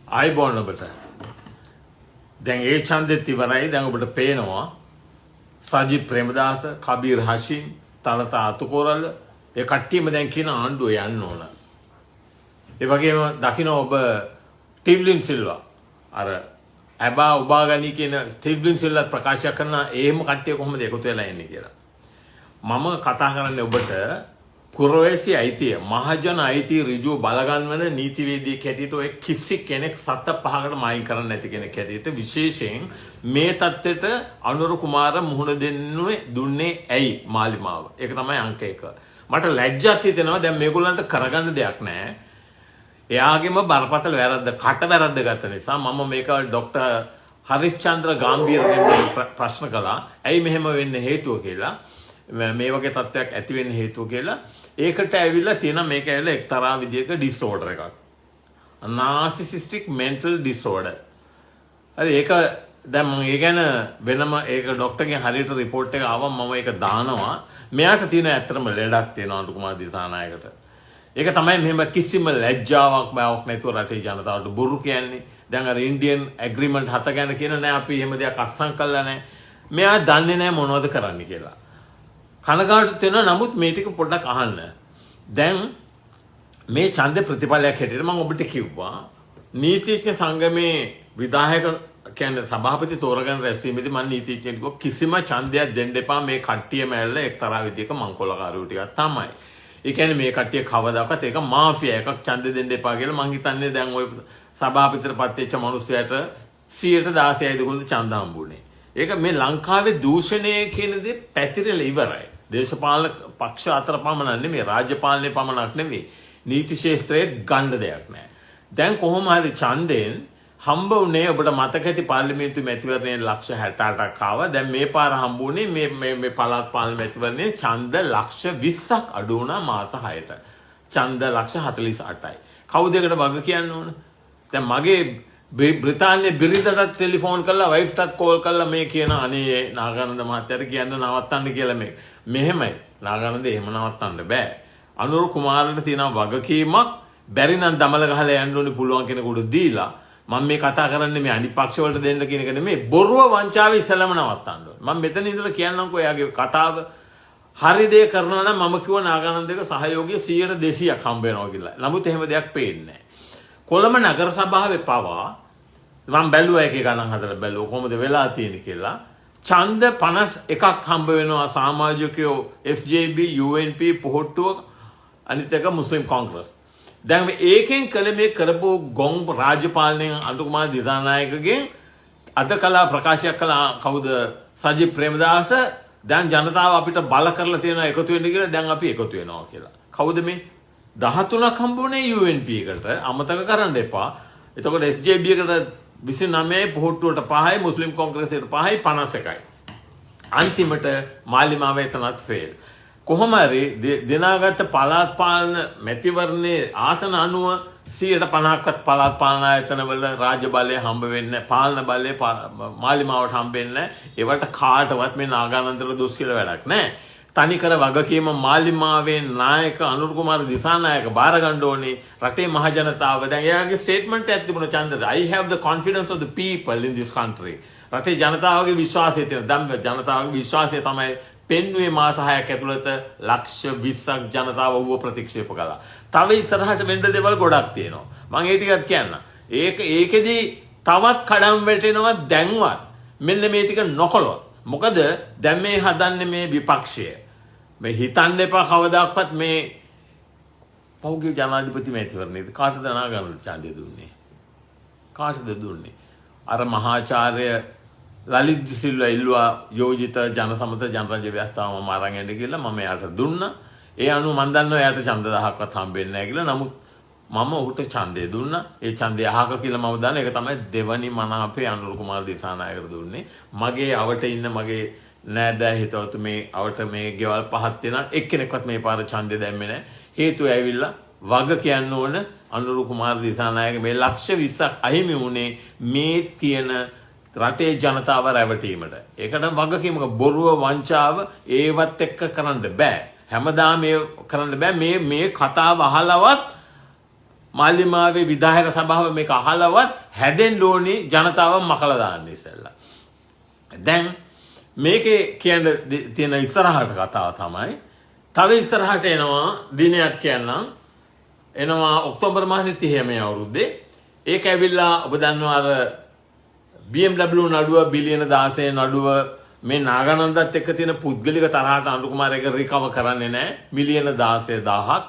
ආයිබෝන් ඔබට. දැන් ඒ ඡන්දෙත් ඉවරයි. දැන් ඔබට පේනවා සජිත් ප්‍රේමදාස, කබීර් හෂිම්, තලතා අතුකොරල ඒ කට්ටියම දැන් කියන ආණ්ඩුව යන්න ඕන. ඒ වගේම දකින්න ඔබ ටිව්ලින් සිල්වා අර ඇබා උබාගනි කියන ටිව්ලින් සිල්වා ප්‍රකාශ කරන එහෙම කට්ටිය කොහොමද එකතු වෙලා ඉන්නේ කියලා. මම කතා කරන්නේ ඔබට කුරවැසි අයිතිය මහජන අයිතිය ඍජුව බලගන්වන නීතිවේදියෙක් හැටියට ඔය කිසි කෙනෙක් සත පහකට මායින් කරන්න නැති කෙනෙක් හැටියට විශේෂයෙන් මේ தත්ත්වයට අනුර කුමාර මුහුණ දුන්නේ ඇයි මාලිමාව. ඒක තමයි අංක 1. මට ලැජ්ජාත් හිතෙනවා දැන් මේගොල්ලන්ට කරගන්න දෙයක් නැහැ. එයාගේම බරපතල වැරද්ද කට වැරද්ද ගත්ත නිසා මම මේක ડોક્ટર හරිස්චන්ද්‍ර ගාම්භීරගෙන් ප්‍රශ්න කළා. ඇයි මෙහෙම වෙන්න හේතුව කියලා. මේ වගේ තත්ත්වයක් ඇති වෙන්න හේතුව කියලා. ඒකට ඇවිල්ලා තියෙන මේක ඇවිල්ලා එක්තරා විදියක ඩිසෝඩර් එකක්. narcissistic mental disorder. හරි ඒක දැන් මම ඒ ගැන වෙනම ඒක ડોක්ටර්ගෙන් හරියට report එක ආවම මම ඒක දානවා. මෙයාට තියෙන ඇත්තටම ලෙඩක් තියෙනවා අනුර කුමාර දිසානායකට. ඒක තමයි මෙහෙම කිසිම ලැජ්ජාවක් බවක් නැතුව රටේ ජනතාවට බොරු කියන්නේ. දැන් අර ඉන්දියන් ඇග්‍රීමන්ට් 7 ගැන කියන නෑ අපි එහෙම දෙයක් අස්සම් කළා නෑ. මෙයා දන්නේ නෑ මොනවද කරන්න කියලා. කනගාටුත් වෙනවා. නමුත් මේ ටික පොඩ්ඩක් අහන්න. දැන් මේ ඡන්ද ප්‍රතිඵලයක් හැටියට මම ඔබට කිව්වා නීතිඥ සංගමේ විධායක කියන්නේ සභාපති තෝරගෙන රැස්වීමේදී මම නීතිඥයෙක් කිව්වා කිසිම ඡන්දයක් දෙන්න එපා මේ කට්ටියම ඇවිල්ලා එක්තරා විදියක මංකොල්ලකාරයෝ ටිකක් තමයි. ඒ කියන්නේ මේ කට්ටිය කවදාකවත් ඒක මාෆියා එකක් ඡන්ද දෙන්න එපා කියලා මං හිතන්නේ දැන් ওই සභාපතිට පත් වෙච්ච මිනිස්සයාට 116යිද කොහොමද ඡන්ද හම්බුනේ. ඒක මේ ලංකාවේ දූෂණය කියන දේ පැතිරෙලා ඉවරයි. දේශපාලන පක්ෂ අතර පමණක් නෙමෙයි රාජ්‍ය පාලනයේ පමණක් නෙමෙයි නීති ශාස්ත්‍රයේ ගන්න දෙයක් නැහැ. දැන් කොහොම හරි ඡන්දයෙන් හම්බ වුණේ ඔබට මතක ඇති පාර්ලිමේන්තු මැතිවරණයේ ලක්ෂ 68ක් ආවා. දැන් මේ පාර හම්බුනේ මේ පළාත් පාලන මැතිවරණයේ ඡන්ද ලක්ෂ 20ක් අඩු වුණා මාස 6ට. ඡන්ද ලක්ෂ 48යි. කවුද ඒකට වග කියන්න ඕන? දැන් මගේ බ්‍රිතාන්‍ය බිරිඳටත් ටෙලිෆෝන් කරලා වයිෆ්ටත් කෝල් කරලා මේ කියන අනේ නාගානන්ද මහත්තයාට කියන්න නවත්තන්න කියලා මේ. මෙහෙමයි. නාගානන්ද එහෙම නවත්තන්න බෑ. අනුර කුමාරට තියෙන වගකීමක් බැරි නම් දමල ගහලා යන්න ඕනේ පුළුවන් කෙනෙකුට දීලා මම මේ කතා කරන්නේ මේ අනිත් පක්ෂ වලට දෙන්න කියන එක නෙමෙයි බොරුව වංචාව ඉස්සලම නවත්තන්න ඕනේ. මම මෙතන ඉඳලා කියන්නම්කෝ එයාගේ කතාව හරි දේ කරනවා නම් මම කිව්ව නාගානන්දගේ සහයෝගය 100ට 200ක් හම්බ වෙනවා කියලා. නමුත් එහෙම දෙයක් පේන්නේ නැහැ. කොළඹ නගර සභාවේ පවා මම බැලුවා එකේ ගණන් හදලා බැලුවා කොහොමද වෙලා තියෙන්නේ කියලා. ඡන්ද 51ක් හම්බ වෙනවා සමාජිකයෝ SJB UNP පොහොට්ටුව අනිත් එක මුස්ලිම් කොංග්‍රස්. දැන් මේකෙන් කළ මේ කරපු ගොන් රාජ්‍යපාලනයෙන් අනුර කුමාර දිසානායකගෙන් අද කලා ප්‍රකාශයක් කළා කවුද සජිත් ප්‍රේමදාස දැන් ජනතාව අපිට බල කරලා තියෙනවා එකතු වෙන්න කියලා දැන් අපි එකතු වෙනවා කියලා. කවුද මේ 13ක් හම්බුනේ UNP එකට අමතක කරන්න එපා. එතකොට SJB එකට 29යි පොහොට්ටුවට 5යි මුස්ලිම් කොංග්‍රසයට 5යි 51යි. අන්තිමට මාලිමාව එතනත් ෆේල්. කොහොම හරි දිනාගත්ත පළාත් පාලන මැතිවරණයේ ආසන 90%ක්වත් පළාත් පාලන ආයතනවල රාජ්‍ය බලය හම්බ වෙන්නේ පාලන බලය මාලිමාවට හම්බ වෙන්නේ ඒවට කාටවත් මේ නාගානන්දට දොස් කියලා වැඩක් නැහැ. තනිකර වගකීම මාලිමාවේ නායක අනුර කුමාර දිසානායක බාර ගන්න ඕනේ රටේ මහ ජනතාව. දැන් එයාගේ ස්ටේට්මන්ට් එකක් තිබුණා ඡන්දද I have the confidence of the people in this country. රටේ ජනතාවගේ විශ්වාසය තියෙනවා. දැන් ජනතාවගේ විශ්වාසය තමයි පෙන්වුවේ මාස 6ක් ඇතුළත ලක්ෂ 20ක් ජනතාව ඌව ප්‍රතික්ෂේප කළා. තව ඉස්සරහට වෙන්න දේවල් ගොඩක් තියෙනවා. මම ඒ ටිකත් කියන්න. ඒකෙදි තවත් කඩම් වැටෙනවා දැන්වත්. මෙන්න මේ ටික නොකළොත්. මොකද දැන් මේ හදන්නේ මේ විපක්ෂය. මේ හිතන්න එපා කවදාවත් මේ පෞද්ගලික ජනාධිපති මැතිවරණයේදී කාටද නාගානන්ද ඡන්දය දුන්නේ? කාටද දුන්නේ? අර මහාචාර්ය ලලිත් සිල්වා ඉල්ලුවා යෝජිත ජනසමත ජනරජ ව්‍යවස්ථාව මම අරන් යන්න කියලා මම එයාට දුන්නා. ඒ අනුව මම දන්නවා එයාට ඡන්ද 1000ක්වත් හම්බෙන්නේ නැහැ කියලා. නමුත් මම ඔහුට ඡන්දය දුන්නා. ඒ ඡන්දය අහක කියලා මම දන්නා. ඒක තමයි දෙවනි මනාපේ අනුර කුමාර දිසානායකට දුන්නේ. මගේ අවට ඉන්න මගේ නෑදෑ හිතවතු මේ අවට මේ ගෙවල් පහක් තියෙනවා. එක්කෙනෙක්වත් මේ පාර ඡන්දය දැම්මේ නැහැ. හේතුව ඇවිල්ලා වග කියන්න ඕන අනුර කුමාර දිසානායක මේ ලක්ෂ 20ක් අහිමි වුණේ මේ තියෙන රටේ ජනතාව රැවටීමට. ඒකට වගකීමක බොරුව වංචාව ඒවත් එක්ක කරන්න බෑ. හැමදාම මේ කරන්න බෑ. මේ කතාව අහලවත් මාලිමාවේ විධායක සභාව මේක අහලවත් හැදෙන්න ඕනි ජනතාව මකලා දාන්න ඉස්සෙල්ලා. දැන් මේකේ කියන්න තියෙන ඉස්සරහට කතාව තමයි තව ඉස්සරහට එනවා දිනයක් කියන්නම් එනවා ඔක්තෝබර් මාසෙ 30 මේ අවුරුද්දේ ඒක ඇවිල්ලා ඔබ දන්නවා අර BMW නඩුව බිලියන 16 නඩුව මේ නාගානන්දත් එක්ක තියෙන පුද්ගලික තරහට අනුර කුමාර එක රිකවර් කරන්නේ නැහැ මිලියන 16000ක්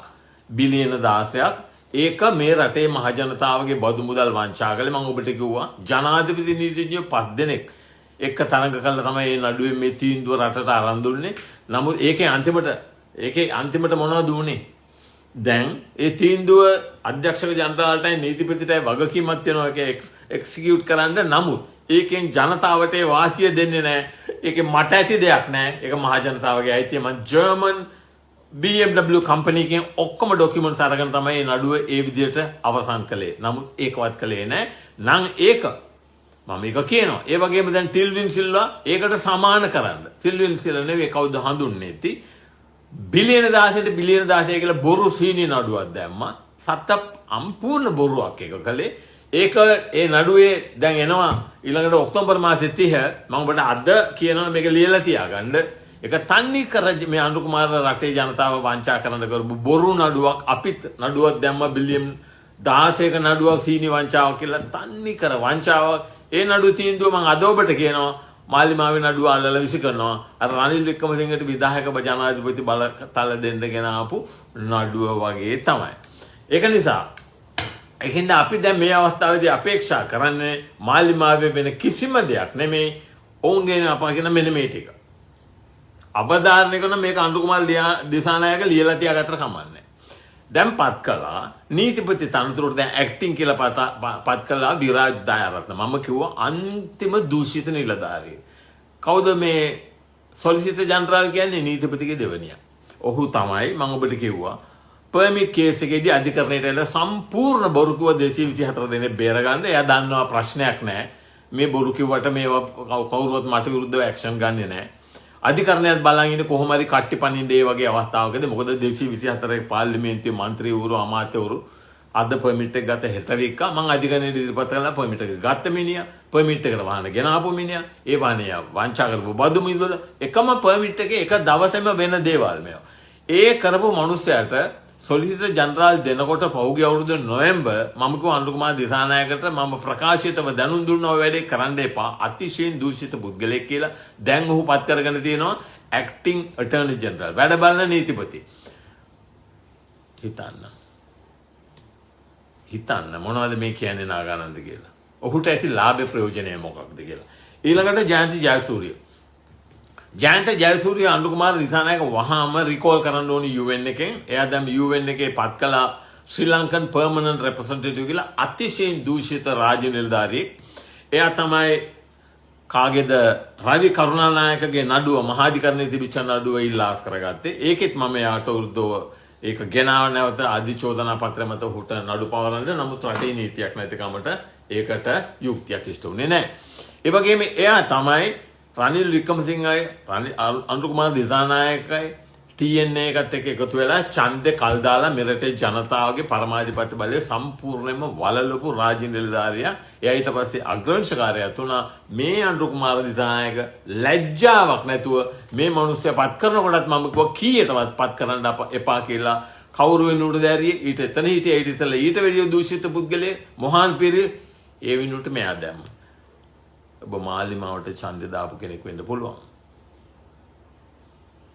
බිලියන 16ක් ඒක මේ රටේ මහ ජනතාවගේ බදු මුදල් වංචා කළේ මම ඔබට කිව්වා ජනාධිපති නීතිඥයෝ 5 දෙනෙක් එක්ක තරඟ කළා තමයි මේ නඩුවේ මේ තීන්දුව රටට අරන් දුන්නේ. නමුත් ඒකේ අන්තිමට මොනවද දුන්නේ? දැන් ඒ තීන්දුව අධ්‍යක්ෂක ජනරාල්ටයි නීතිපතිටයි වගකීමක් තියෙනවා ඒක එක්සිකියුට් කරන්න. නමුත් ඒකෙන් ජනතාවට වාසිය දෙන්නේ නැහැ. ඒකේ මට ඇති දෙයක් නැහැ. ඒක මහ ජනතාවගේ අයිතිය. මම ජර්මන් BMW කම්පැනි එකෙන් ඔක්කොම ඩොකියුමන්ට්ස් අරගෙන තමයි මේ නඩුව ඒ විදිහට අවසන් කළේ. නමුත් ඒකවත් කළේ නැහැ. නම් ඒක මම ඒක කියනවා. ඒ වගේම දැන් ටිල්වින් සිල්වා ඒකට සමාන කරන්න. ටිල්වින් සිල්වා නෙවෙයි කවුද හඳුන්නේ නැති. බිලියන 16ට බිලියන 16 කියලා බොරු සීනි නඩුවක් දැම්මා. සත්‍ය සම්පූර්ණ බොරුවක් ඒක කළේ. ඒක ඒ නඩුවේ දැන් එනවා ඊළඟට ඔක්තෝබර් මාසෙ 30 මම ඔබට අද කියනවා මේක ලියලා තියාගන්න. ඒක තන්නේ කර මේ අනුර කුමාර රටේ ජනතාව වංචා කරන්න කරපු බොරු නඩුවක් අපිත් නඩුවක් දැම්මා බිලියන් 16ක නඩුවක් සීනි වංචාවක් කියලා තන්නේ කර වංචාවක්. ඒ නඩුව තීන්දුව මම අද ඔබට කියනවා මාලිමාවේ නඩුව අල්ලලා විසි කරනවා. අර රනිල් වික්‍රමසිංහට විධායක ජනාධිපති බලතල දෙන්න ගෙන ආපු නඩුව වගේ තමයි. ඒක නිසා ඒකින්ද අපි දැන් මේ අවස්ථාවේදී අපේක්ෂා කරන්නේ මාලිමාවේ වෙන කිසිම දෙයක් නෙමෙයි ඔවුන්ගේ අපා කියන මෙන්න මේ ටික. අවධාරණය කරන මේක අනුර කුමාර දිසානායක ලියලා තියාගත්තට කමන්නේ. දැන් පත් කළා නීතිපති තනතුරට දැන් ඇක්ටිං කියලා පත් කළා විරාජ් දයාරත්න. මම කිව්වා අන්තිම දූෂිත නිලධාරිය. කවුද මේ සොලිසිටර් ජනරාල් කියන්නේ? නීතිපතිගේ දෙවනියා. ඔහු තමයි මම ඔබට කිව්වා පර්මිට් කේස් එකේදී අධිකරණයට එන සම්පූර්ණ බොරු කිව්ව 224 දෙනෙක් බේරගන්න. එයා දන්නවා ප්‍රශ්නයක් නැහැ. මේ බොරු කිව්වට මේවා කවුරුවත් මට විරුද්ධව ඇක්ෂන් ගන්නෙ නැහැ. අධිකරණයත් බලන් ඉන්නේ කොහොම හරි කට්ටි පනින්න ඒ වගේ අවස්ථාවකදී. මොකද 224 පාර්ලිමේන්තුවේ മന്ത്രിවරු අමාත්‍යවරු අද පර්මිට් එක ගත හෙට වෙක්කා මම අධිකරණයට ඉදිරිපත් කළා පර්මිට් එක ගත්ත මිනිහා පර්මිට් එකට වාහන ගෙනාපු මිනිහා ඒ වාහනේ වංචා කරපු බදු මිදුල එකම පර්මිට් එකේ එක දවසෙම වෙන දේවල් මේවා. ඒ කරපු මිනිස්සයාට සොලිසිටර් ජනරාල් දෙනකොට පහුගිය අවුරුදු නොවැම්බර් මම කිව්වා අනුර කුමාර දිසානායකට මම ප්‍රකාශිතව දැනුම් දුන්නා ඔය වැඩේ කරන්න එපා අතිශයින් දූෂිත පුද්ගලෙක් කියලා. දැන් ඔහු පත් කරගෙන තියෙනවා ඇක්ටිං ඇටර්නි ජනරල් වැඩ බලන නීතිපති. හිතන්න මොනවද මේ කියන්නේ නාගානන්ද කියලා. ඔහුට ඇති ලාභ ප්‍රයෝජනය මොකක්ද කියලා. ඊළඟට ජයන්ති ජයසූරිය. ජයන්ත ජයසූරිය අනුර කුමාර දිසානායක වහාම රිකෝල් කරන්න ඕනි UN එකෙන්. එයා දැන් UN එකේ පත් කළා ශ්‍රී ලංකන් පර්මනන්ට් රෙප්‍රසන්ටේටිව් කියලා අතිශයින් දූෂිත රාජ්‍ය නිලධාරියෙක්. එයා තමයි කාගේද රවි කරුණානායකගේ නඩුව මහාධිකරණයේ තිබිච්ච නඩුව ඉල්ලාස් කරගත්තේ. ඒකෙත් මම එයාට උරුද්දව ඒක ගෙනාව නැවත අධිචෝදනා පත්‍රය මත හුට නඩු පවරන්න. නමුත් රටේ නීතියක් නැතිකමට ඒකට යුක්තියක් ඉෂ්ට වුණේ නැහැ. ඒ වගේම එයා තමයි රනිල් වික්‍රමසිංහයි අනුර කුමාර දිසානායකයි TNA එකත් එක්ක එකතු වෙලා ඡන්දේ කල් දාලා මෙරටේ ජනතාවගේ පරමාධිපත්‍ය බලය සම්පූර්ණයෙන්ම වලලපු රාජ්‍ය නිලධාරියා. එයා ඊට පස්සේ අග්‍රංශකාරයා තුනා මේ අනුර කුමාර දිසානායක ලැජ්ජාවක් නැතුව මේ මිනිස්සයා පත් කරනකොටත් මම කිව්වා කීයටවත් පත් කරන්න එපා කියලා. කවුරු වෙනුවටද ඇරියේ? ඊට එතන හිටියා ඊට ඉතල ඊට වැඩි දූෂිත පුද්ගලයෙක් මොහාන් පිරිය ඒ වෙනුවට මෙයා දැම්මා. ඔබ මාලිමාවට ඡන්දය දාපු කෙනෙක් වෙන්න පුළුවන්.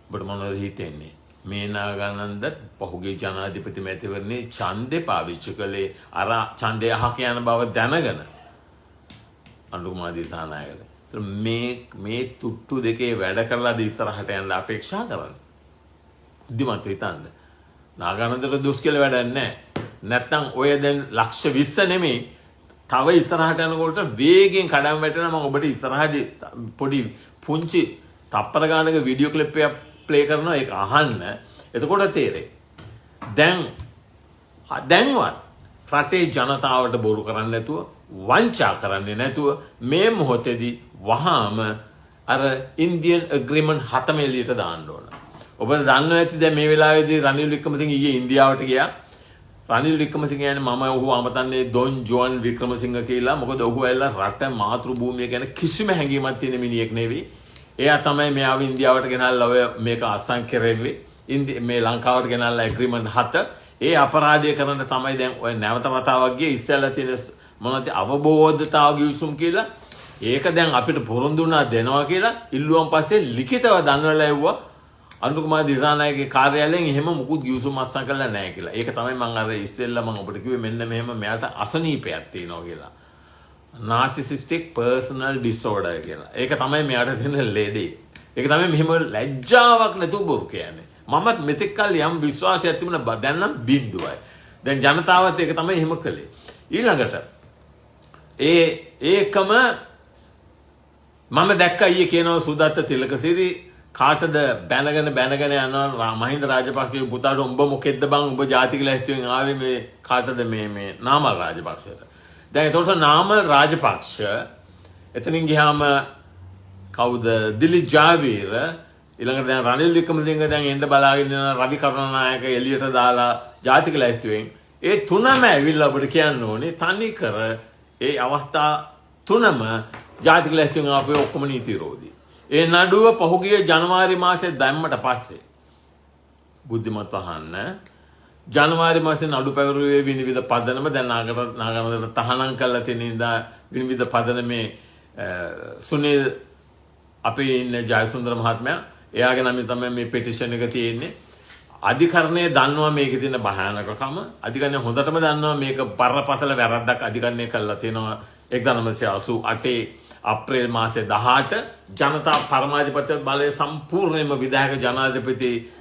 ඔබට මොනවද හිතෙන්නේ? මේ නාගානන්ද පහුගිය ජනාධිපති මැතිවරණේ ඡන්දේ පාවිච්චි කළේ අර ඡන්දය අහක යන බව දැනගෙන අනුර කුමාර දිසානායකට. මේ තුට්ටු දෙකේ වැඩ කරලාද ඉස්සරහට යන්න අපේක්ෂා කරන්නේ? බුද්ධිමත් හිතන්න. නාගානන්දට දොස් කියලා වැඩක් නැහැ. නැත්තම් ඔය දැන් ලක්ෂ 20 නෙමෙයි තව ඉස්සරහට යනකොට වේගෙන් කඩම් වැටෙනවා. මම ඔබට ඉස්සරහදී පොඩි පුංචි තප්පර ගානක වීඩියෝ ක්ලිප් එකක් ප්ලේ කරනවා. ඒක අහන්න. එතකොට තේරෙයි. දැන්වත් රටේ ජනතාවට බොරු කරන්නේ නැතුව වංචා කරන්නේ නැතුව මේ මොහොතේදී වහාම අර ඉන්දියන් ඇග්‍රීමන්ට් 7 එළියට දාන්න ඕන. ඔබ දන්නවා ඇති දැන් මේ වෙලාවේදී රනිල් වික්‍රමසිංහ ඊයේ ඉන්දියාවට ගියා. රනිල් වික්‍රමසිංහ කියන්නේ මම ඔහු අමතන්නේ ඩොන් ජෝන් වික්‍රමසිංහ කියලා. මොකද ඔහු ඇවිල්ලා රට මාතෘ භූමිය ගැන කිසිම හැඟීමක් තියෙන මිනිහෙක් නෙවෙයි. එයා තමයි මෙයාව ඉන්දියාවට ගෙනල්ලා ඔය මේක අත්සන් කෙරෙව්වේ. මේ ලංකාවට ගෙනල්ලා ඇග්‍රීමන්ට් 7. ඒ අපරාධය කරන්න තමයි දැන් ඔය නැවත වතාවක් ගියේ ඉස්සෙල්ලා තියෙන මොනවද අවබෝධතාව ගිවිසුම් කියලා. ඒක දැන් අපිට පොරොන්දු වුණා දෙනවා කියලා ඉල්ලුවන් පස්සේ ලිඛිතව දන්වලා ඇව්වා. අනුර කුමාර දිසානායකගේ කාර්යාලයෙන් එහෙම මුකුත් ගිවිසුම් අත්සන් කරලා නැහැ කියලා. ඒක තමයි මම අර ඉස්සෙල්ලා මම ඔබට කිව්වේ මෙන්න මෙහෙම මෙයාට අසනීපයක් තියෙනවා කියලා. narcissistic personal disorder කියලා. ඒක තමයි මෙයාට තියෙන ලෙඩේ. ඒක තමයි මෙහෙම ලැජ්ජාවක් නැතුව බොරු කියන්නේ. මමත් මෙතෙක් කල් යම් විශ්වාසයක් තිබුණා දැන් නම් බිඳුවයි. දැන් ජනතාවත් ඒක තමයි එහෙම කළේ. ඊළඟට ඒකම මම දැක්කා ඊයේ කියනවා සුදත්ත තිලකසිරි කාටද බැනගෙන යනවා මහින්ද රාජපක්ෂගේ පුතාට උඹ මොකෙද්ද බං උඹ ජාතික ලැහිස්තුවෙන් ආවේ මේ කාටද මේ නාමල් රාජපක්ෂට. දැන් එතකොට නාමල් රාජපක්ෂ එතනින් ගියාම කවුද දිලිත් ජාවීර ඊළඟට දැන් රනිල් වික්‍රමසිංහ දැන් එන්න බලාගෙන ඉන්න රවි කරුණානායක එළියට දාලා ජාතික ලැහිස්තුවෙන් ඒ තුනම ඇවිල්ලා අපිට කියන්න ඕනේ තනි කර ඒ අවස්ථා තුනම ජාතික ලැහිස්තුවෙන් ආපේ ඔක්කොම නීති විරෝධී. ඒ නඩුව පහුගිය ජනවාරි මාසේ දැම්මට පස්සේ බුද්ධිමත් අහන්න ජනවාරි මාසේ නඩු පැවරුවේ විනිවිද පදනම දැන් නාගරකට තහනම් කරලා තියෙන ඉඳා විනිවිද පදනමේ සුනිල් අපේ ඉන්න ජයසුන්දර මහත්මයා එයාගේ නම තමයි මේ පෙටිෂන් එක තියෙන්නේ. අධිකරණය දන්නවා මේකේ තියෙන භයානකකම. අධිකරණය හොඳටම දන්නවා මේක බරපතල වැරද්දක් අධිකරණය කළා තියෙනවා 1988 අප්‍රේල් මාසේ 18 ජනතා පරමාධිපත්‍ය බලය සම්පූර්ණයෙන්ම විධායක ජනාධිපති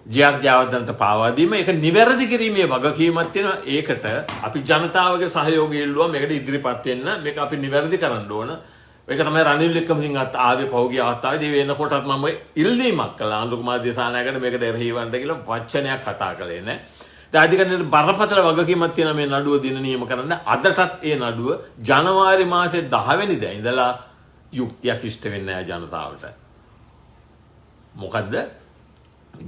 ජේ.ආර්. ජයවර්ධනට පාවා දීම ඒක නිවැරදි කිරීමේ වගකීමක් තියෙනවා. ඒකට අපි ජනතාවගේ සහයෝගය ඉල්ලුවා මේකට ඉදිරිපත් වෙන්න. මේක අපි නිවැරදි කරන්න ඕන. ඒක තමයි රනිල් වික්‍රමසිංහත් ආවේ පහුගිය අවස්ථාවේදී වෙනකොටත් මම ඉල්ලීමක් කළා අනුර කුමාර දිසානායකට මේකට එරෙහිවන්න කියලා වචනයක් කතා කළේ නැහැ. දැන් අධිකරණයට බරපතල වගකීමක් තියෙනවා මේ නඩුව දින නියම කරන්න. අදටත් ඒ නඩුව ජනවාරි මාසේ 10 වෙනිදා ඉඳලා යුක්තියක් ඉෂ්ට වෙන්නේ නැහැ ජනතාවට. මොකද්ද?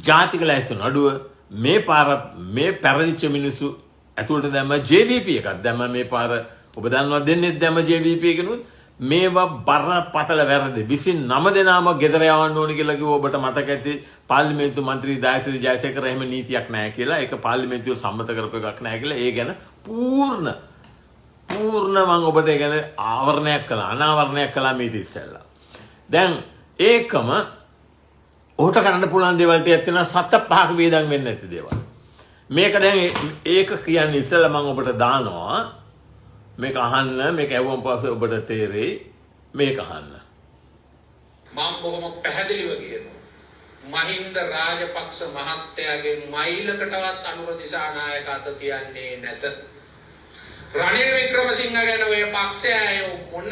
ජාතික ලැහිස්තු නඩුව මේ පාරත් මේ පැරදිච්ච මිනිස්සු ඇතුළට දැම්ම JVP එකක් දැම්ම මේ පාර ඔබ දන්නවා දෙන්නේ දැම්ම JVP එකනොත් මේවා බරපතල වැරදි 29 දෙනාම ගෙදර යවන්න ඕනේ කියලා කිව්ව ඔබට මතක ඇති පාර්ලිමේන්තු මන්ත්‍රී දයාසිරි ජයසේකර එහෙම නීතියක් නැහැ කියලා ඒක පාර්ලිමේන්තුව සම්මත කරපු එකක් නැහැ කියලා ඒ ගැන පූර්ණ මම ඔබට ඒ ගැන අනාවරණයක් කළා මීට ඉස්සෙල්ලා. දැන් ඒකම ඔහුට කරන්න පුළුවන් දේවල් ටිකක් තියෙනවා 7-5ක වේදම් වෙන්නේ නැති දේවල්. මේක දැන් ඒක කියන්නේ ඉස්සෙල්ලා මම ඔබට දානවා මේක අහන්න මේක ඇහුවම පස්සේ ඔබට තේරෙයි මේක අහන්න. මම බොහොම පැහැදිලිව කියනවා මහින්ද රාජපක්ෂ මහත්තයාගේ මයිලකටවත් අනුර දිසානායක අත තියන්නේ නැත. රනිල් වික්‍රමසිංහ ගැන ඔය පක්ෂය මොන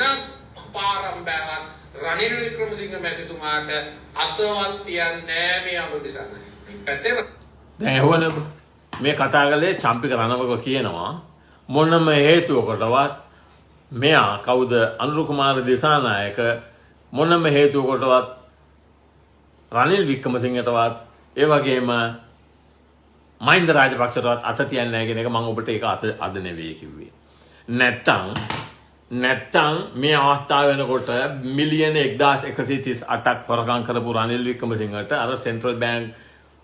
පාරම් බෑවත් රනිල් වික්‍රමසිංහ මැතිතුමාට අතවත් තියන්නේ නැහැ මේ අනුර දිසානායක. පැත්තේ දැන් ඇහුවනේ මේ කතා කළේ චම්පික රණවක කියනවා මොනම හේතුවකටවත් මෙයා කවුද අනුර කුමාර දිසානායක මොනම හේතුවකටවත් රනිල් වික්‍රමසිංහටවත් ඒ වගේම මහින්ද රාජපක්ෂටවත් අත තියන්නේ නැහැ කියන එක මම ඔබට ඒක අද නෙවෙයි කිව්වේ. නැත්තම් මේ අවස්ථාව වෙනකොට මිලියන 1138ක් වරකම් කරපු රනිල් වික්‍රමසිංහට අර සෙන්ට්‍රල් බැංක්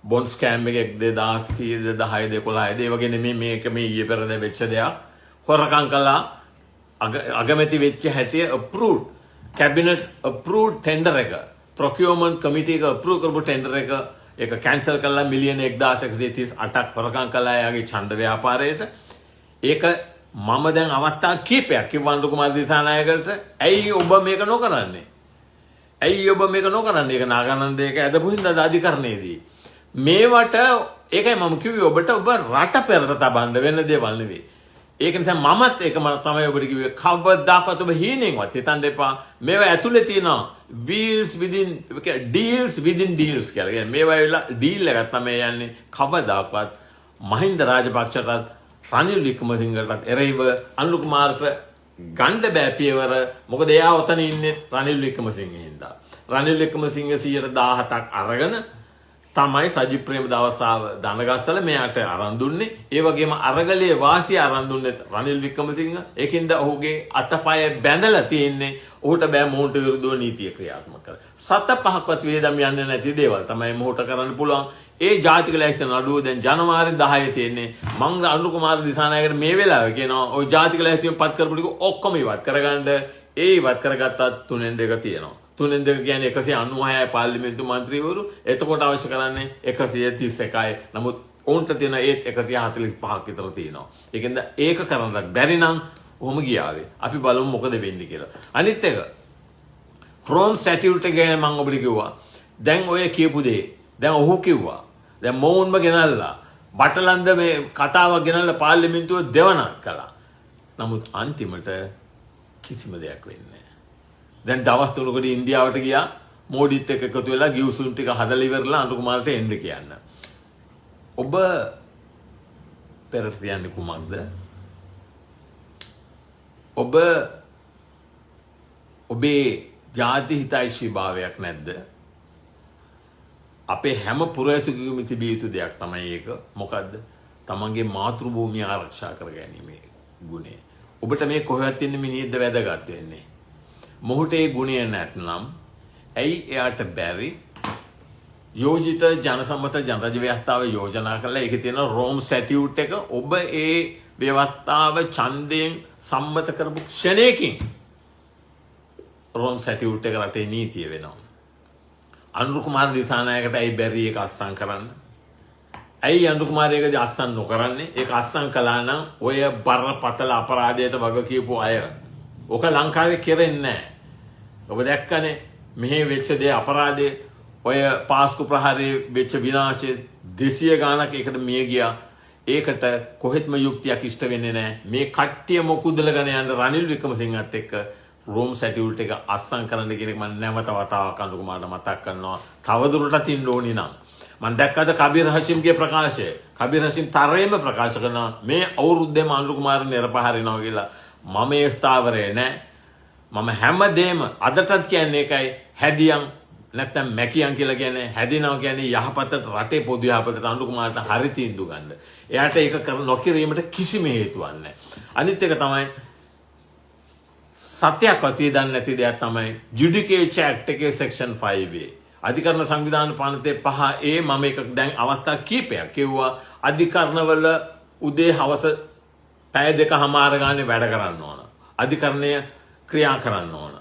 බොන්ඩ් ස්කෑම් එක 2010 12 ඒ වගේ නෙමෙයි මේක මේ ඊයේ පෙරද වෙච්ච දෙයක්. හොරකම් කළා අගමැති වෙච්ච හැටි approved cabinet approved tender එක procurement committee එක approve කරපු tender එක ඒක cancel කළා මිලියන 1138ක් හොරකම් කළා එයාගේ ඡන්ද ව්‍යාපාරයට. ඒක මම දැන් අවස්ථා කීපයක් කිව්වා අනුර කුමාර දිසානායකට ඇයි ඔබ මේක නොකරන්නේ? ඒක නාගානන්දයක ඇදපු හින්දාද අධිකරණයේදී මේවට ඒකයි මම කිව්වේ ඔබට ඔබ රට පෙරට තබන්න වෙන දේවල් නෙවෙයි. ඒක නිසා මමත් ඒක මම තමයි ඔබට කිව්වේ කවදාකවත් ඔබ හීනෙන්වත් හිතන්න එපා. මේවා ඇතුලේ තියෙනවා deals within deals කියලා. කියන්නේ මේවා වෙලා ඩීල් එකක් තමයි යන්නේ. කවදාකවත් මහින්ද රාජපක්ෂටත් රනිල් වික්‍රමසිංහටත් එරෙහිව අනුර කුමාරට ගන්න බෑ පියවර. මොකද එයා ඔතන ඉන්නේ රනිල් වික්‍රමසිංහ හින්දා. රනිල් වික්‍රමසිංහ 117ක් අරගෙන තමයි සජිත් ප්‍රේමදාසව දනගස්සල මෙයාට අරන් දුන්නේ. ඒ වගේම අරගලයේ වාසිය අරන් දුන්නේ රනිල් වික්‍රමසිංහ. ඒකින්ද ඔහුගේ අතපය බැඳලා තියෙන්නේ. ඔහුට බෑ මොහුට විරුද්ධව නීතිය ක්‍රියාත්මක කරන්න. 7-5ක්වත් වේදම් යන්නේ නැති දේවල් තමයි මොහුට කරන්න පුළුවන්. ඒ ජාතික ලැයිස්තු නඩුව දැන් ජනවාරි 10 තියෙන්නේ. මං අනුර කුමාර දිසානායකට මේ වෙලාවේ කියනවා ওই ජාතික ලැයිස්තුවෙන් පත් කරපු ටික ඔක්කොම ඉවත් කරගන්න. ඒ ඉවත් කරගත්තත් 3-2 තියෙනවා. 3-2 කියන්නේ 196 පාර්ලිමේන්තු මන්ත්‍රීවරු. එතකොට අවශ්‍ය කරන්නේ 131යි. නමුත් ඔවුන්ට තියෙන ඒත් 145ක් විතර තියෙනවා. ඒකෙන්ද ඒක කරන්නත් බැරි නම් ඔහොම ගියාවේ. අපි බලමු මොකද වෙන්නේ කියලා. අනිත් එක රෝම් ස්ටැටියුට් එක ගැන මම ඔබට කිව්වා. දැන් ඔය කියපු දේ දැන් ඔහු කිව්වා. දැන් මොවුන්ම ගෙනල්ලා බටලන්ද මේ කතාවක් ගෙනල්ලා පාර්ලිමේන්තුව දෙවනත් කළා. නමුත් අන්තිමට කිසිම දෙයක් වෙන්නේ නැහැ. දැන් දවස් 3කට ඉන්දියාවට ගියා. මෝඩිත් එක්ක එකතු වෙලා ගිවිසුම් ටික හදලා ඉවරලා අනුර කුමාරට එන්න කියන්න. ඔබ පෙරට තියන්නේ කුමක්ද? ඔබ ඔබේ ජාති හිතයිශී භාවයක් නැද්ද? අපේ හැම පුරවැසියෙකුම තිබිය යුතු දෙයක් තමයි ඒක. මොකද්ද? තමන්ගේ මාතෘ භූමිය ආරක්ෂා කර ගැනීමේ ගුණය. ඔබට මේ කොහෙවත් ඉන්න මිනිහෙක්ද වැදගත් වෙන්නේ? මොහුට ඒ ගුණය නැත්නම් ඇයි එයාට බැරි යෝජිත ජනසම්මත ජනරජ ව්‍යවස්ථාව යෝජනා කරලා ඒකේ තියෙන රෝම් ස්ටැටියුට් එක ඔබ ඒ ව්‍යවස්ථාව ඡන්දයෙන් සම්මත කරපු ක්ෂණයකින් රෝම් ස්ටැටියුට් එක රටේ නීතිය වෙනවා. අනුර කුමාර දිසානායකට ඇයි බැරි ඒක අත්සන් කරන්න? ඇයි අනුර කුමාර ඒක අත්සන් නොකරන්නේ? ඒක අත්සන් කළා නම් ඔය බරපතල අපරාධයට වග කියපු අය ඔක ලංකාවේ කෙරෙන්නේ නැහැ. ඔබ දැක්කනේ මෙහි වෙච්ච දේ අපරාධේ ඔය පාස්කු ප්‍රහාරයේ වෙච්ච විනාශය 200 ගාණක් ඒකට මිය ගියා. ඒකට කොහෙත්ම යුක්තියක් ඉෂ්ට වෙන්නේ නැහැ. මේ කට්ටිය මොකුදලගෙන යන රනිල් වික්‍රමසිංහත් එක්ක රෝම් ස්ටැටියුට් එක අත්සන් කරන්න කියන එක මම නැවත වතාවක් අනුර කුමාරට මතක් කරනවා. තවදුරටත් ඉන්න ඕනි නම් මම දැක්කද කබීර් හෂිම්ගේ ප්‍රකාශය. කබීර් හෂිම් තරේම ප්‍රකාශ කරනවා මේ අවුරුද්දේම අනුර කුමාර නිරපහරිනවා කියලා. මම ඒ ස්ථාවරේ නෑ. මම හැමදේම අදටත් කියන්නේ ඒකයි. හැදියන් නැත්තම් මැකියන් කියලා කියන්නේ හැදිනවා කියන්නේ යහපතට රටේ පොදු යහපතට අනුර කුමාරට හරි තීන්දුව ගන්න. එයාට ඒක කර නොකිරීමට කිසිම හේතුවක් නැහැ. අනිත් එක තමයි සත්‍යයක්වත් දන්නේ නැති දෙයක් තමයි ජුඩිකේචර් ඇක්ට් එකේ සෙක්ෂන් 5A. අධිකරණ සංවිධාන පානතේ 5A මම එක දැන් අවස්ථා කීපයක් කිව්වා අධිකරණවල උදේ හවස පැය දෙකමාර ගානේ වැඩ කරන්න ඕන. අධිකරණය ක්‍රියා කරන්න ඕන.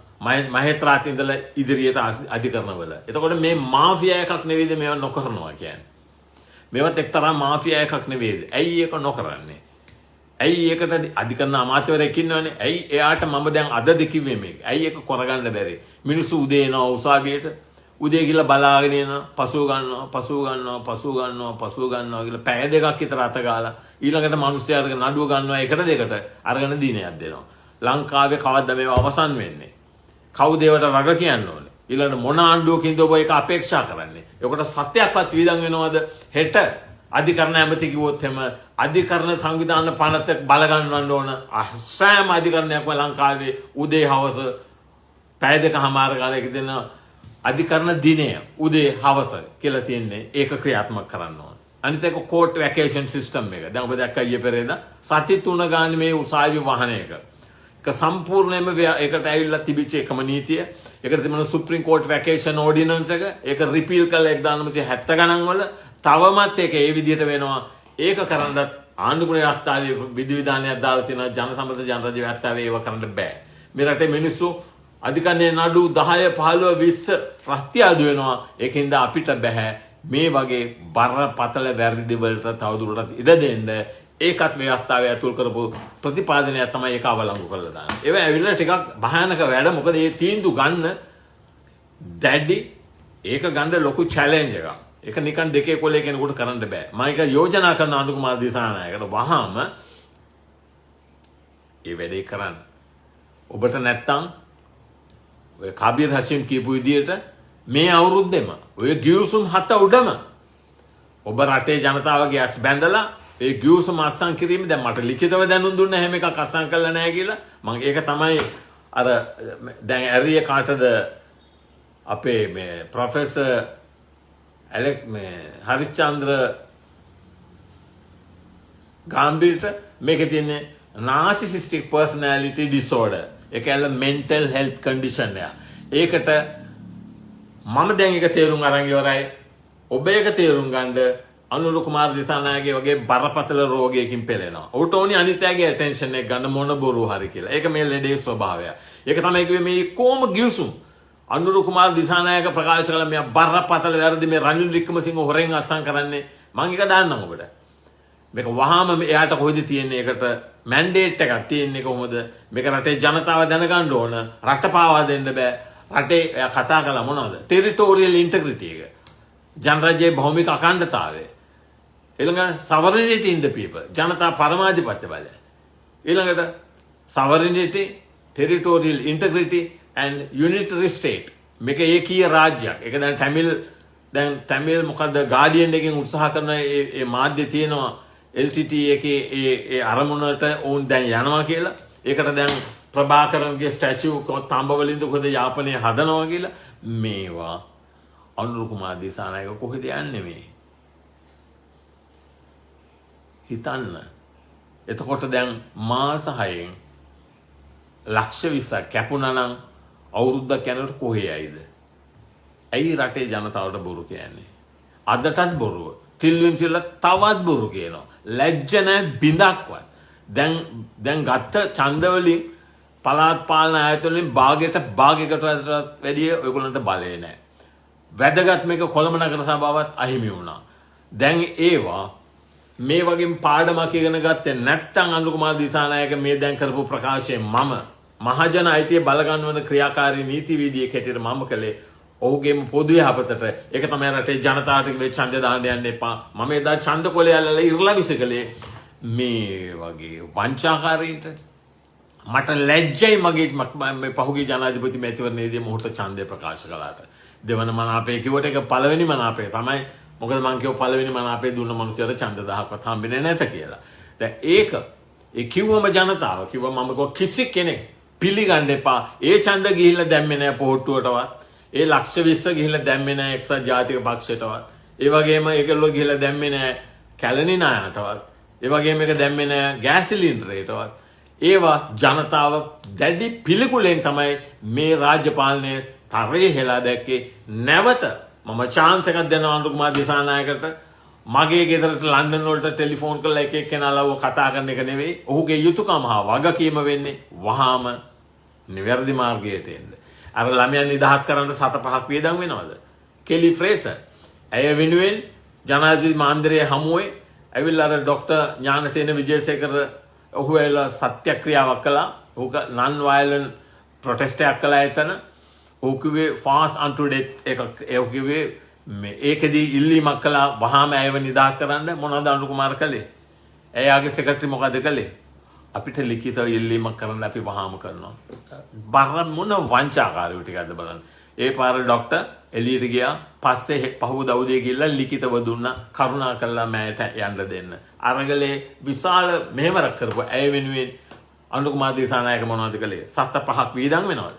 මහේත්‍රාත් ඉඳලා ඉදිරියට අධිකරණවල. එතකොට මේ මාෆියා එකක් නෙවෙයිද මේවා නොකරනවා කියන්නේ. මේවත් එක්තරා මාෆියා එකක් නෙවෙයිද? ඇයි ඒක නොකරන්නේ? ඇයි ඒකට අධිකරණ අමාත්‍යවරයෙක් ඉන්නවනේ. ඇයි එයාට මම දැන් අදද කිව්වේ මේක? ඇයි ඒක කරගන්න බැරි? මිනිස්සු උදේ එනවා උසාවියට. උදේ ගිහලා බලාගෙන එන පසුව ගන්නවා කියලා පැය දෙකක් විතර අත ගාලා ඊළඟට මිනිස්සුන්ට නඩුව ගන්නවා එකට දෙකට අරගෙන දිනයක් දෙනවා. ලංකාවේ කවද්ද මේව අවසන් වෙන්නේ? කවුද ඒවට වග කියන්න ඕනේ? ඊළඟට මොන ආණ්ඩුවකින්ද ඔබ ඒක අපේක්ෂා කරන්නේ? ඒකට සත්‍යයක්වත් වියදම් වෙනවද? හෙට අධිකරණ ඇමති කිව්වොත් එම අධිකරණ සංවිධාන පනත බල ගන්නවන්න ඕන. සෑම අධිකරණයක්ම ලංකාවේ උදේ හවස පැය දෙකමාර කාලයක දෙන අධිකරණ දිනය උදේ හවස කියලා තියෙන්නේ. ඒක ක්‍රියාත්මක කරන්න ඕන. අනිත් එක කෝට් වැකේෂන් සිස්ටම් එක. දැන් ඔබ දැක්කා ඊයේ පෙරේදා සති 3 ගානේ මේ උසාවි වාහනයක. ඒක සම්පූර්ණයෙන්ම ඒකට ඇවිල්ලා තිබිච්ච එකම නීතිය. ඒකට තිබුණ සුප්‍රීම කෝට් වැකේෂන් ඕඩිනන්ස් එක. ඒක රිපීල් කළා 1970 ගණන් වල. තවමත් ඒක ඒ විදිහට වෙනවා. ඒක කරන්නත් ආණ්ඩුක්‍රම ව්‍යවස්ථාවේ විධිවිධානයක් දාලා තියෙනවා. ජනසම්මත ජනරජ ව්‍යවස්ථාවේ ඒව කරන්න බෑ. මේ රටේ මිනිස්සු අධිකරණයේ නඩු 10 15 20 ප්‍රත්‍යාදු වෙනවා. ඒකින්ද අපිට බෑ මේ වගේ බරපතල වැරදි වලට තවදුරටත් ඉඩ දෙන්න. ඒකත් ව්‍යවස්ථාවේ ඇතුල් කරපු ප්‍රතිපාදනයක් තමයි ඒක අවලංගු කරලා දාන්නේ. ඒව ඇවිල්ලා ටිකක් භයානක වැඩ. මොකද මේ තීන්දුව ගන්න දැඩි ඒක ගන්න ලොකු චැලෙන්ජ් එකක්. ඒක නිකන් දෙකේ කොලේ කෙනෙකුට කරන්න බෑ. මම ඒක යෝජනා කරන අනුර කුමාර දිසානායකට වහාම ඒ වැඩේ කරන්න. ඔබට නැත්තම් ඔය කබීර් හෂිම් කියපු විදියට මේ අවුරුද්දෙම ඔය ගිවිසුම් 7 උඩම ඔබ රටේ ජනතාවගේ ඇස් බැඳලා ඒ ගිවිසුම අත්සන් කිරීම දැන් මට ලිඛිතව දැනුම් දුන්න හැම එකක් අත්සන් කළා නැහැ කියලා මම ඒක තමයි අර දැන් ඇරිය කාටද අපේ මේ ප්‍රොෆෙසර් හරිශ්චන්ද්‍ර ගාම්බීරට මේකේ තියෙන්නේ narcissistic personality disorder. ඒක ඇල්ල mental health condition එක. ඒකට මම දැන් එක තේරුම් අරන් ඉවරයි. ඔබ එක තේරුම් ගන්න අනුර කුමාර දිසානායකගේ වගේ බරපතල රෝගයකින් පෙළෙනවා. ඌට ඕනි අනිත්‍යගේ attention එක ගන්න මොන බොරු හරි කියලා. ඒක මේ ලෙඩේ ස්වභාවය. ඒක තමයි කිව්වේ මේ කොම ගිවිසුම්. අනුර කුමාර දිසානායක ප්‍රකාශ කළ මේ බරපතල වැරදි මේ රනිල් වික්‍රමසිංහ හොරෙන් අත්සන් කරන්නේ මම එක දාන්නම් ඔබට. මේක වහාම එයාට කොහෙද තියෙන්නේ? ඒකට මැන්ඩේට් එකක් තියෙන්නේ කොහොමද? මේක රටේ ජනතාව දැනගන්න ඕන. රට පාවා දෙන්න බෑ. රටේ එයා කතා කළා මොනවද? ටෙරිටෝරියල් ඉන්ටෙග්‍රිටි එක. ජනරජයේ භෞමික අඛණ්ඩතාවය. ඊළඟට sovereignty in the people. ජනතා පරමාධිපත්‍ය බලය. ඊළඟට sovereignty, territorial integrity and unitary state. මේක ඒකීය රාජ්‍යයක්. ඒක දැන් තමිල් මොකද්ද ගාඩියන් එකෙන් උත්සාහ කරන ඒ මාධ්‍ය තියෙනවා LTT එකේ ඒ අරමුණට ඕන් දැන් යනවා කියලා. ඒකට දැන් ප්‍රභාකරන්ගේ ස්ටැචු තඹවලින්ද කොහෙද යාපනයේ හදනවා කියලා. මේවා අනුර කුමාර දිසානායක කොහෙද යන්නේ මේ? හිතන්න. එතකොට දැන් මාස 6න් ලක්ෂ 20ක් කැපුණා නම් අවුරුද්දක් යනකොට කොහේ යයිද? ඇයි රටේ ජනතාවට බොරු කියන්නේ? අදටත් බොරුව. තිල්වින්සිල්ල තවත් බොරු කියනවා. ලැජ්ජ නැහැ බිඳක්වත්. දැන් ගත්ත ඡන්දවලින් පළාත් පාලන ආයතන වලින් භාගයකට වැඩිය ඔයගොල්ලන්ට බලය නැහැ. වැදගත් මේක කොළඹ නගර සභාවත් අහිමි වුණා. දැන් ඒවා මේ වගේ පාඩමක් ඉගෙන ගත්තේ නැත්නම් අනුර කුමාර දිසානායක මේ දැන් කරපු ප්‍රකාශයෙන් මම මහජන අයිතිය බලගන්වන ක්‍රියාකාරී නීතිවිදියේ කැටියට මම කළේ ඔහුගේම පොදු යහපතට. ඒක තමයි රටේ ජනතාවට කිව්වේ ඡන්ද දාන්න යන්න එපා. මම එදා ඡන්ද කොලේ අල්ලලා ඉරලා විසකලේ මේ වගේ වංචාකාරීන්ට. මට ලැජ්ජයි මගේ මේ පහුගිය ජනාධිපති මැතිවරණයේදී මොහොත ඡන්දය ප්‍රකාශ කළාට. දෙවන මනාපේ කිව්වට ඒක පළවෙනි මනාපේ තමයි. මොකද මං කියව පළවෙනි මනාපේ දුන්න මිනිස්සුන්ට ඡන්ද 1000ක්වත් හම්බෙන්නේ නැත කියලා. දැන් ඒ කිව්වම ජනතාව කිව්වා මම කිසි කෙනෙක් පිළිගන්න එපා. ඒ ඡන්ද ගිහිල්ලා දැම්මේ නැහැ පොහොට්ටුවටවත්. ඒ ලක්ෂ 20 ගිහිල්ලා දැම්මේ නැහැ එක්සත් ජාතික පක්ෂයටවත්. ඒ වගේම ඒකල්ලෝ ගිහිල්ලා දැම්මේ නැහැ කැලණි නායකටවත්. ඒ වගේම මේක දැම්මේ නැහැ ගෑස් සිලින්ඩරේටවත්. ඒවා ජනතාව දැඩි පිළිකුලෙන් තමයි මේ රාජ්‍ය පාලනය තරේ හෙලා දැක්කේ. නැවත මම chance එකක් දෙනවා අනුර කුමාර දිසානායකට. මගේ ගෙදරට ලන්ඩන් වලට ටෙලිෆෝන් කරලා එක එක්කෙනාලව කතා කරන එක නෙවෙයි. ඔහුගේ යුතුයකම හා වගකීම වෙන්නේ වහාම නිවැරදි මාර්ගයට එන්න. අර ළමයන් නිදහස් කරන්න 7-5ක් වේදම් වෙනවද? කෙලි ෆ්‍රේසර් ඇය වෙනුවෙන් ජනාධිපති මාන්දරයේ හමුවේ ඇවිල්ලා අර ડોક્ટર ඥානසේන විජේසේකර ඔහු ඇවිල්ලා සත්‍යක්‍රියාවක් කළා. ඔහු non violent protest එකක් කළා එතන. ඔහු කිව්වේ fast unto death එකක්. ඒ කිව්වේ ඒකෙදී ඉල්ලීමක් කළා වහාම ඇයව නිදහස් කරන්න. මොනවද අනුර කුමාර කළේ? එයාගේ සෙක්‍රටරි මොකද කළේ? අපිට ලිඛිතව ඉල්ලීමක් කරන්න අපි වහාම කරනවා. බර මොන වංචාකාරයෝ ටිකක්ද බලන්න. ඒ පාර ડોක්ටර් එළියට ගියා. පස්සේ පහුව දවුදේ ගිහිල්ලා ලිඛිතව දුන්නා. කරුණා කළා මෑට යන්න දෙන්න. අරගලේ විශාල මෙහෙවරක් කරපුවා. ඇය වෙනුවෙන් අනුර කුමාර දිසානායක මොනවද කළේ? 7-5ක් වීදම් වෙනවද?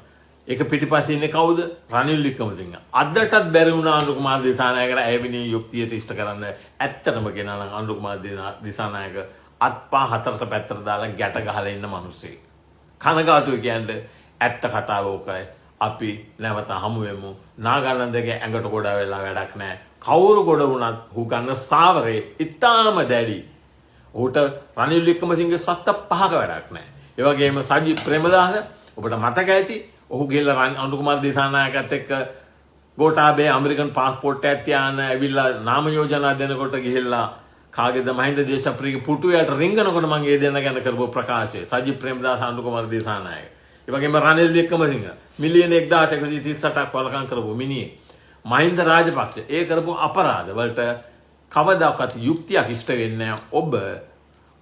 ඒක පිටිපස්සේ ඉන්නේ කවුද? රනිල් වික්‍රමසිංහ. අදටත් බැරි වුණා අනුර කුමාර දිසානායකට ඇය වෙනුවෙන් යුක්තියට ඉෂ්ට කරන්න. ඇත්තටම කියනවා නම් අනුර කුමාර දිසානායක අත්පා හතරට පැත්තට දාලා ගැට ගහලා ඉන්න මිනිස්සෙක්. කනගාටුයි කියන්නේ ඇත්ත කතාව ඕකයි. අපි නැවත හමු වෙමු. නාගානන්දගේ ඇඟට ගොඩ වෙලා වැඩක් නැහැ. කවුරු ගොඩ වුණත් හු ගන්න ස්ථාවරේ ඉතාම දැඩි. ඌට රනිල් වික්‍රමසිංහගේ 7-5ක වැඩක් නැහැ. ඒ වගේම සජිත් ප්‍රේමදාස ඔබට මතක ඇති. ඔහු ගිහලා අනුර කුමාර දිසානායකත් එක්ක ගෝඨාභය ඇමරිකන් පාස්පෝර්ට් එකක් තියාන ඇවිල්ලා නාම යෝජනා දෙනකොට ගිහිල්ලා කාගේද මහින්ද දේශප්‍රියගේ පුටුයට රිංගනකොට මම ඒ දෙන්න ගැන කරපු ප්‍රකාශය සජිත් ප්‍රේමදාස අනුර කුමාර දිසානායක. ඒ වගේම රනිල් වික්‍රමසිංහ මිලියන 1138ක් වලකම් කරපු මිනිහෙක්. මහින්ද රාජපක්ෂ ඒ කරපු අපරාධ වලට කවදාකවත් යුක්තියක් ඉෂ්ට වෙන්නේ නැහැ. ඔබ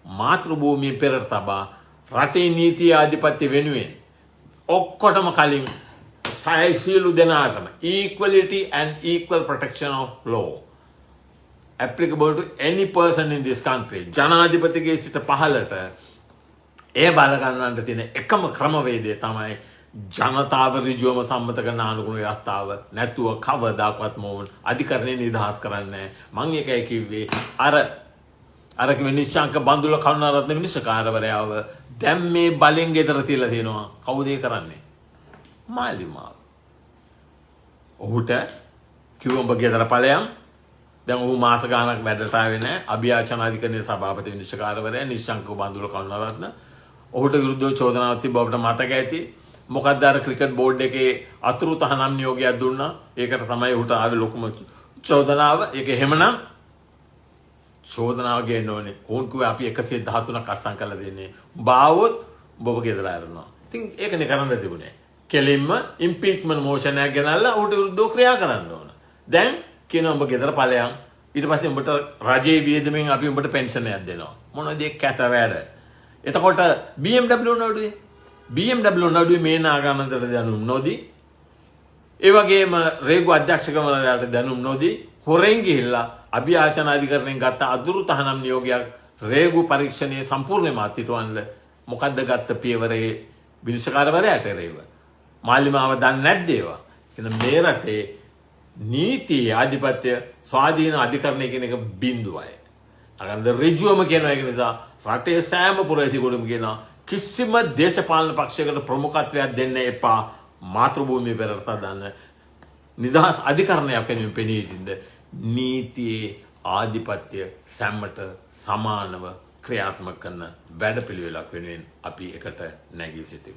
මාතෘභූමිය පෙරට තබා රටේ නීති ආධිපත්‍ය වෙනුවෙන් ඔක්කොටම කලින් සියලු දෙනාටම equality and equal protection of law applicable to any person in this country. ජනාධිපතිගේ සිට පහළට ඒ බල ගන්නට තියෙන එකම ක්‍රමවේදය තමයි ජනතාව ඍජුවම සම්මත කරන ආණ්ඩුක්‍රම ව්‍යවස්ථාව නැතුව කවදාකවත් මොවුන් අධිකරණය නිදහස් කරන්නේ නැහැ. මම ඒකයි කිව්වේ අර කිව්වේ නිශ්ශංක බන්දුල කරුණාරත්න විනිශ්චයකාරවරයාව දැන් මේ බලෙන් ගෙදර තියලා තියෙනවා. කවුද ඒ කරන්නේ? මාලිමාව. ඔහුට කිව්ව උඹ ගෙදර ඵලයන්. දැන් ඔහු මාස ගාණක් වැඩට ආවේ නැහැ. අභියාචනාධිකරණයේ සභාපති විනිශ්චයකාරවරයා නිශ්ශංක බන්දුල කරුණාරත්න ඔහුට විරුද්ධව චෝදනාවක් තිබ්බ ඔබට මතක ඇති. මොකක්ද අර ක්‍රිකට් බෝඩ් එකේ අතුරු තහනම් නියෝගයක් දුන්නා. ඒකට තමයි ඔහුට ආවේ ලොකුම චෝදනාව. ඒක එහෙමනම් චෝදනාව ගේන්න ඕනේ. ඕන් කිව්වේ අපි 113ක් අස්සම් කරලා දෙන්නේ. බාවොත් ඔබ ගෙදර ආරනවා. ඉතින් ඒකනේ කරන්න තිබුණේ. කෙලින්ම ඉම්පීච්මන්ට් මෝෂන් එකක් ගෙනල්ලා ඔහුට විරුද්ධව ක්‍රියා කරන්න ඕන. දැන් කියනවා ඔබ ගෙදර ඵලයන්. ඊට පස්සේ උඹට රජයේ වියදමෙන් අපි උඹට පෙන්ෂන් එකක් දෙනවා. මොනවද ඒ කැත වැඩ? එතකොට BMW නඩුවේ BMW නඩුවේ මේ නාගානන්දට දැනුම් නොදී ඒ වගේම රේගු අධ්‍යක්ෂකවරයාට දැනුම් නොදී හොරෙන් ගිහිල්ලා අභියාචනාධිකරණයෙන් ගත්ත අදුරු තහනම් නියෝගයක් රේගු පරීක්ෂණයේ සම්පූර්ණයෙන්ම අත්හිටවන්න මොකද්ද ගත්ත පියවරේ විනිශ්චයකාරවරයාට රේව මාලිමාව දන්නේ නැද්ද ඒවා? එහෙනම් මේ රටේ නීති ආධිපත්‍ය ස්වාධීන අධිකරණය කියන එක බිඳුවයි. අගන්ද ඍජුවම කියන එක නිසා රටේ සෑම පුරවැසියෙකුටම කියනවා කිසිම දේශපාලන පක්ෂයකට ප්‍රමුඛත්වයක් දෙන්න එපා. මාතෘභූමිය පෙරට දාන්න නිදහස් අධිකරණයක් වෙනුවෙන් පෙනී සිටින්න නීතියේ ආධිපත්‍ය සැමට සමානව ක්‍රියාත්මක කරන වැඩපිළිවෙලක් වෙනුවෙන් අපි එකට නැගී සිටිමු.